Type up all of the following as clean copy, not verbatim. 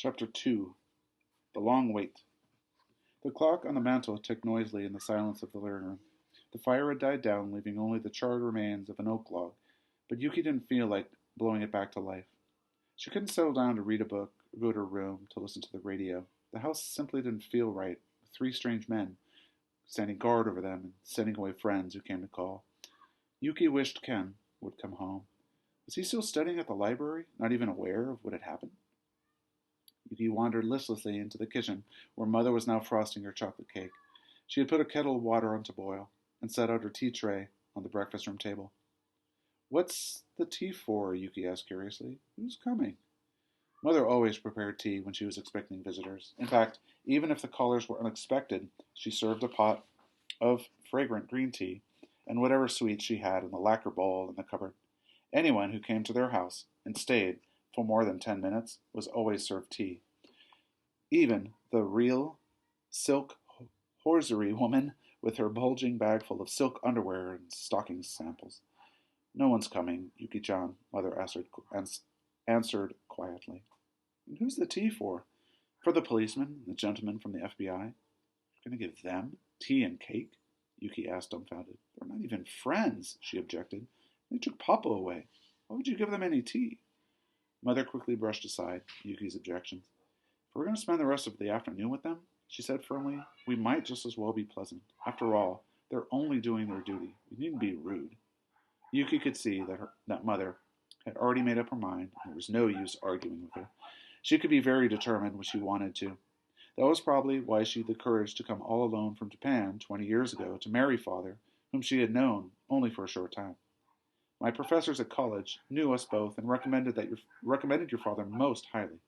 Chapter 2 The Long Wait. The clock on the mantel ticked noisily in the silence of the living room. The fire had died down, leaving only the charred remains of an oak log, but Yuki didn't feel like blowing it back to life. She couldn't settle down to read a book or go to her room to listen to the radio. The house simply didn't feel right, with three strange men standing guard over them and sending away friends who came to call. Yuki wished Ken would come home. Was he still studying at the library, not even aware of what had happened? Yuki wandered listlessly into the kitchen, where Mother was now frosting her chocolate cake. She had put a kettle of water on to boil, and set out her tea tray on the breakfast room table. "What's the tea for?" Yuki asked curiously. "Who's coming?" Mother always prepared tea when she was expecting visitors. In fact, even if the callers were unexpected, she served a pot of fragrant green tea and whatever sweets she had in the lacquer bowl in the cupboard. Anyone who came to their house and stayed for more than 10 minutes was always served tea. Even the real silk hosiery woman with her bulging bag full of silk underwear and stocking samples. "No one's coming, Yuki-chan," Mother answered quietly. "And who's the tea for?" "For the policeman and the gentleman from the FBI. You're going to give them tea and cake?" Yuki asked, dumbfounded. "They're not even friends," she objected. "They took Papa away. Why would you give them any tea?" Mother quickly brushed aside Yuki's objections. "If we're going to spend the rest of the afternoon with them," she said firmly, "we might just as well be pleasant. After all, they're only doing their duty. We needn't be rude." Yuki could see that Mother had already made up her mind, and there was no use arguing with her. She could be very determined when she wanted to. That was probably why she had the courage to come all alone from Japan 20 years ago to marry Father, whom she had known only for a short time. "My professors at college knew us both and recommended your father most highly,"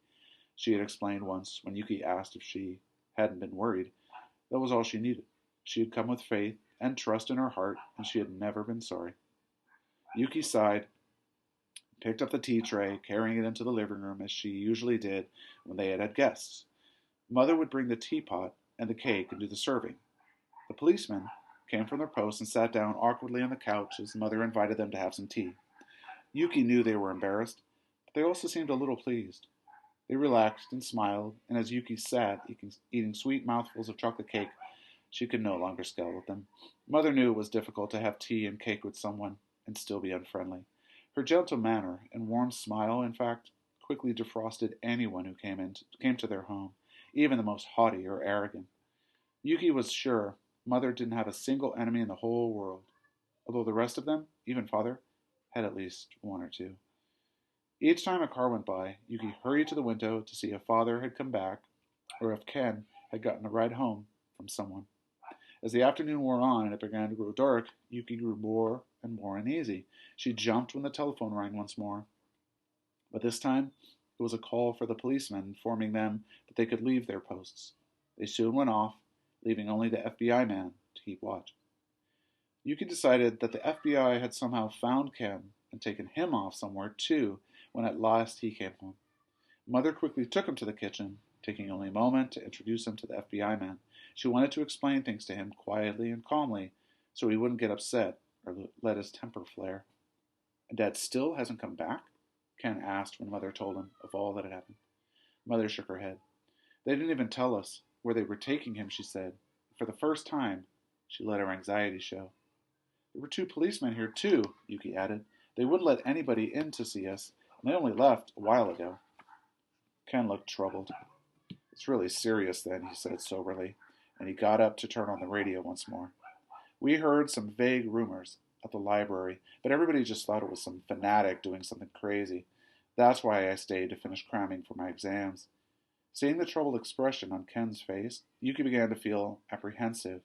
she had explained once when Yuki asked if she hadn't been worried. That was all she needed. She had come with faith and trust in her heart, and she had never been sorry. Yuki sighed, picked up the tea tray, carrying it into the living room as she usually did when they had guests. Mother would bring the teapot and the cake and do the serving. The policemen came from their posts and sat down awkwardly on the couch as Mother invited them to have some tea. Yuki knew they were embarrassed, but they also seemed a little pleased. They relaxed and smiled, and as Yuki sat, eating sweet mouthfuls of chocolate cake, she could no longer scowl at them. Mother knew it was difficult to have tea and cake with someone and still be unfriendly. Her gentle manner and warm smile, in fact, quickly defrosted anyone who came to their home, even the most haughty or arrogant. Yuki was sure Mother didn't have a single enemy in the whole world, although the rest of them, even Father, had at least one or two. Each time a car went by, Yuki hurried to the window to see if Father had come back or if Ken had gotten a ride home from someone. As the afternoon wore on and it began to grow dark, Yuki grew more and more uneasy. She jumped when the telephone rang once more. But this time, it was a call for the policemen, informing them that they could leave their posts. They soon went off, leaving only the FBI man to keep watch. Yuki decided that the FBI had somehow found Ken and taken him off somewhere too when at last he came home. Mother quickly took him to the kitchen, taking only a moment to introduce him to the FBI man. She wanted to explain things to him quietly and calmly so he wouldn't get upset or let his temper flare. "And Dad still hasn't come back?" Ken asked when Mother told him of all that had happened. Mother shook her head. "They didn't even tell us where they were taking him," she said. For the first time, she let her anxiety show. "There were two policemen here, too," Yuki added. "They wouldn't let anybody in to see us, and they only left a while ago." Ken looked troubled. "It's really serious then," he said soberly, and he got up to turn on the radio once more. "We heard some vague rumors at the library, but everybody just thought it was some fanatic doing something crazy. That's why I stayed to finish cramming for my exams." Seeing the troubled expression on Ken's face, Yuki began to feel apprehensive.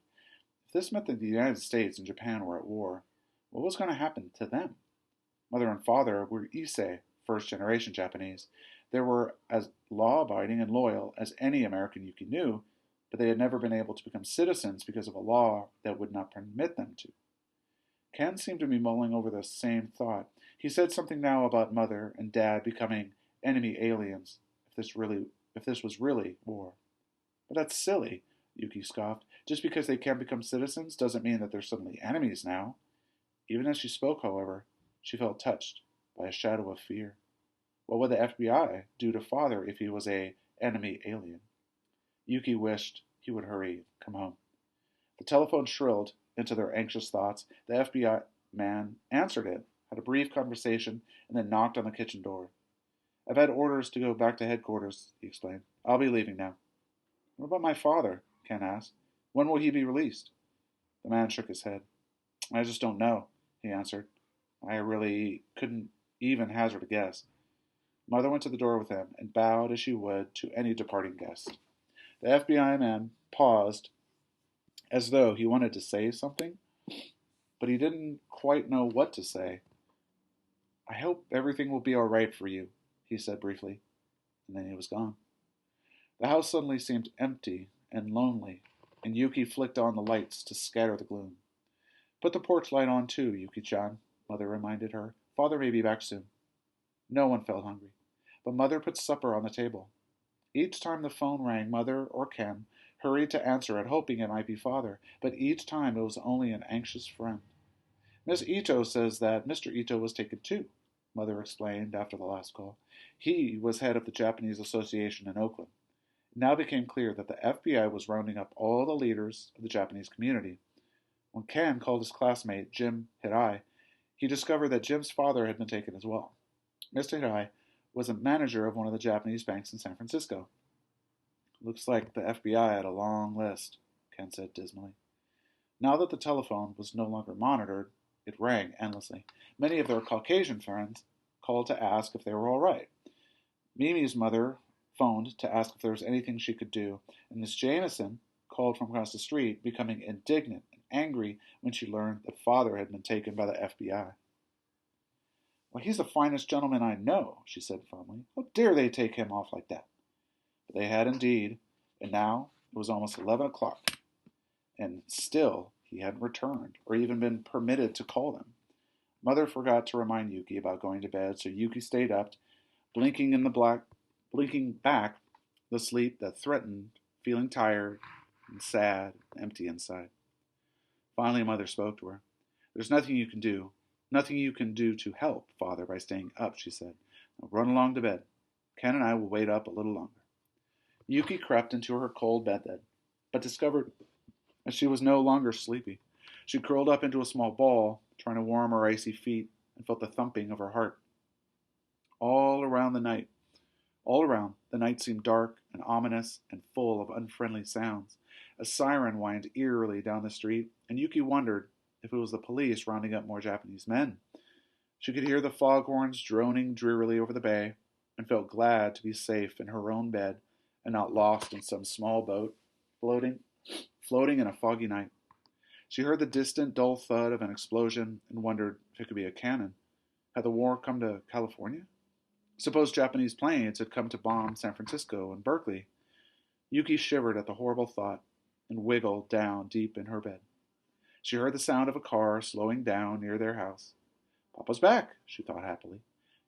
If this meant that the United States and Japan were at war, what was going to happen to them? Mother and Father were Issei, first-generation Japanese. They were as law-abiding and loyal as any American Yuki knew, but they had never been able to become citizens because of a law that would not permit them to. Ken seemed to be mulling over the same thought. He said something now about Mother and Dad becoming enemy aliens if this was really war. "But that's silly," Yuki scoffed. "Just because they can't become citizens doesn't mean that they're suddenly enemies now." Even as she spoke, however, she felt touched by a shadow of fear. What would the FBI do to Father if he was a enemy alien. Yuki wished he would hurry and come home. The telephone shrilled into their anxious thoughts. The FBI man answered it, had a brief conversation, and then knocked on the kitchen door. "I've had orders to go back to headquarters," he explained. "I'll be leaving now." "What about my father?" Ken asked. "When will he be released?" The man shook his head. "I just don't know," he answered. "I really couldn't even hazard a guess." Mother went to the door with him and bowed as she would to any departing guest. The FBI man paused as though he wanted to say something, but he didn't quite know what to say. "I hope everything will be all right for you," he said briefly, and then he was gone. The house suddenly seemed empty and lonely, and Yuki flicked on the lights to scatter the gloom. "Put the porch light on too, Yuki-chan," Mother reminded her. "Father may be back soon." No one felt hungry, but Mother put supper on the table. Each time the phone rang, Mother or Ken hurried to answer it, hoping it might be Father, but each time it was only an anxious friend. "Miss Ito says that Mr. Ito was taken too," Mother explained after the last call. He was head of the Japanese Association in Oakland. It now became clear that the FBI was rounding up all the leaders of the Japanese community. When Ken called his classmate, Jim Hirai, he discovered that Jim's father had been taken as well. Mr. Hirai was a manager of one of the Japanese banks in San Francisco. "Looks like the FBI had a long list," Ken said dismally. Now that the telephone was no longer monitored, it rang endlessly. Many of their Caucasian friends called to ask if they were all right. Mimi's mother phoned to ask if there was anything she could do, and Miss Jameson called from across the street, becoming indignant and angry when she learned that Father had been taken by the FBI. "Well, he's the finest gentleman I know," she said firmly. "How dare they take him off like that?" But they had indeed, and now it was almost 11 o'clock, and still he hadn't returned or even been permitted to call them. Mother forgot to remind Yuki about going to bed, so Yuki stayed up, blinking back the sleep that threatened, feeling tired and sad, empty inside. Finally, Mother spoke to her. "There's nothing you can do. Nothing you can do to help Father by staying up," she said. "Now run along to bed. Ken and I will wait up a little longer." Yuki crept into her cold bed, but discovered that she was no longer sleepy. She curled up into a small ball, trying to warm her icy feet, and felt the thumping of her heart. All around, the night seemed dark and ominous and full of unfriendly sounds. A siren whined eerily down the street, and Yuki wondered if it was the police rounding up more Japanese men. She could hear the foghorns droning drearily over the bay, and felt glad to be safe in her own bed and not lost in some small boat floating in a foggy night. She heard the distant, dull thud of an explosion and wondered if it could be a cannon. Had the war come to California? Suppose Japanese planes had come to bomb San Francisco and Berkeley? Yuki shivered at the horrible thought and wiggled down deep in her bed. She heard the sound of a car slowing down near their house. "Papa's back," she thought happily.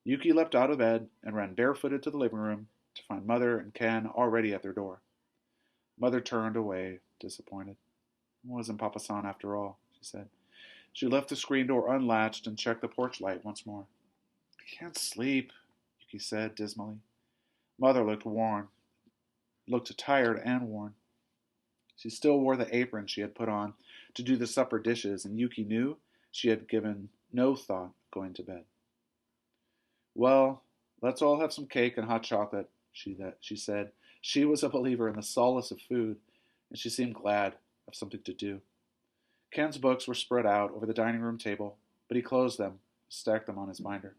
Yuki leapt out of bed and ran barefooted to the living room to find Mother and Ken already at their door. Mother turned away, disappointed. "It wasn't Papa-san after all," she said. She left the screen door unlatched and checked the porch light once more. "I can't sleep," Yuki said dismally. Mother looked tired and worn. She still wore the apron she had put on to do the supper dishes, and Yuki knew she had given no thought going to bed. "Well, let's all have some cake and hot chocolate," she said. She was a believer in the solace of food, and she seemed glad of something to do. Ken's books were spread out over the dining room table, but he closed them, stacked them on his binder.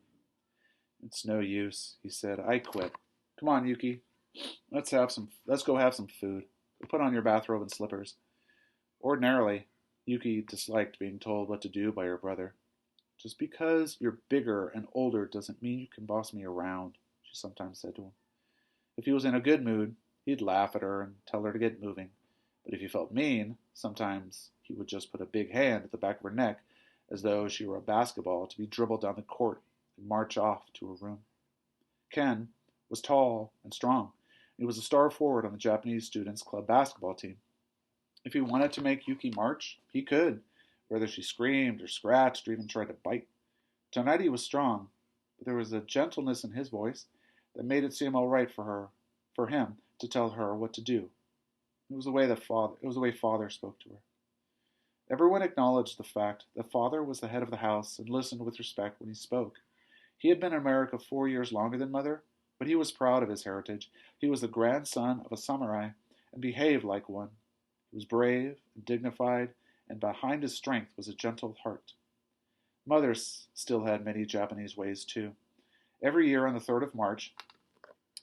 "It's no use," he said. "I quit. Come on, Yuki. Let's go have some food. Put on your bathrobe and slippers." Ordinarily, Yuki disliked being told what to do by her brother. "Just because you're bigger and older doesn't mean you can boss me around," she sometimes said to him. If he was in a good mood, he'd laugh at her and tell her to get moving. But if he felt mean, sometimes he would just put a big hand at the back of her neck as though she were a basketball to be dribbled down the court and march off to her room. Ken was tall and strong. He was a star forward on the Japanese students' club basketball team. If he wanted to make Yuki march, he could, whether she screamed or scratched or even tried to bite. Tonight he was strong, but there was a gentleness in his voice that made it seem all right for her for him to tell her what to do. It was the way Father spoke to her. Everyone acknowledged the fact that Father was the head of the house and listened with respect when he spoke. He had been in America 4 years longer than Mother, but he was proud of his heritage. He was the grandson of a samurai and behaved like one. He was brave and dignified, and behind his strength was a gentle heart. Mother still had many Japanese ways, too. Every year on the 3rd of March,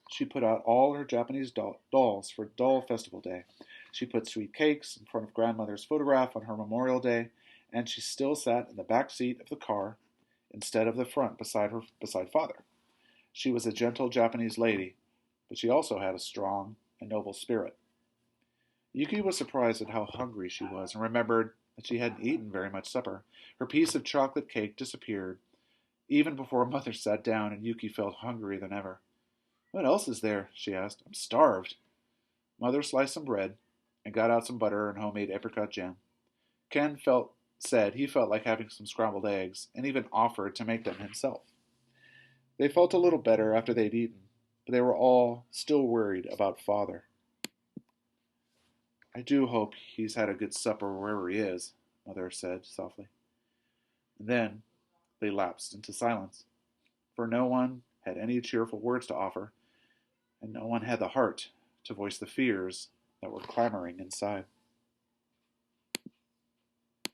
she put out all her Japanese dolls for Doll Festival Day. She put sweet cakes in front of grandmother's photograph on her Memorial Day, and she still sat in the back seat of the car instead of the front beside Father. She was a gentle Japanese lady, but she also had a strong and noble spirit. Yuki was surprised at how hungry she was and remembered that she hadn't eaten very much supper. Her piece of chocolate cake disappeared even before Mother sat down, and Yuki felt hungrier than ever. "What else is there?" she asked. "I'm starved." Mother sliced some bread and got out some butter and homemade apricot jam. Said he felt like having some scrambled eggs and even offered to make them himself. They felt a little better after they'd eaten, but they were all still worried about Father. "I do hope he's had a good supper wherever he is," Mother said softly. And then they lapsed into silence, for no one had any cheerful words to offer, and no one had the heart to voice the fears that were clamoring inside.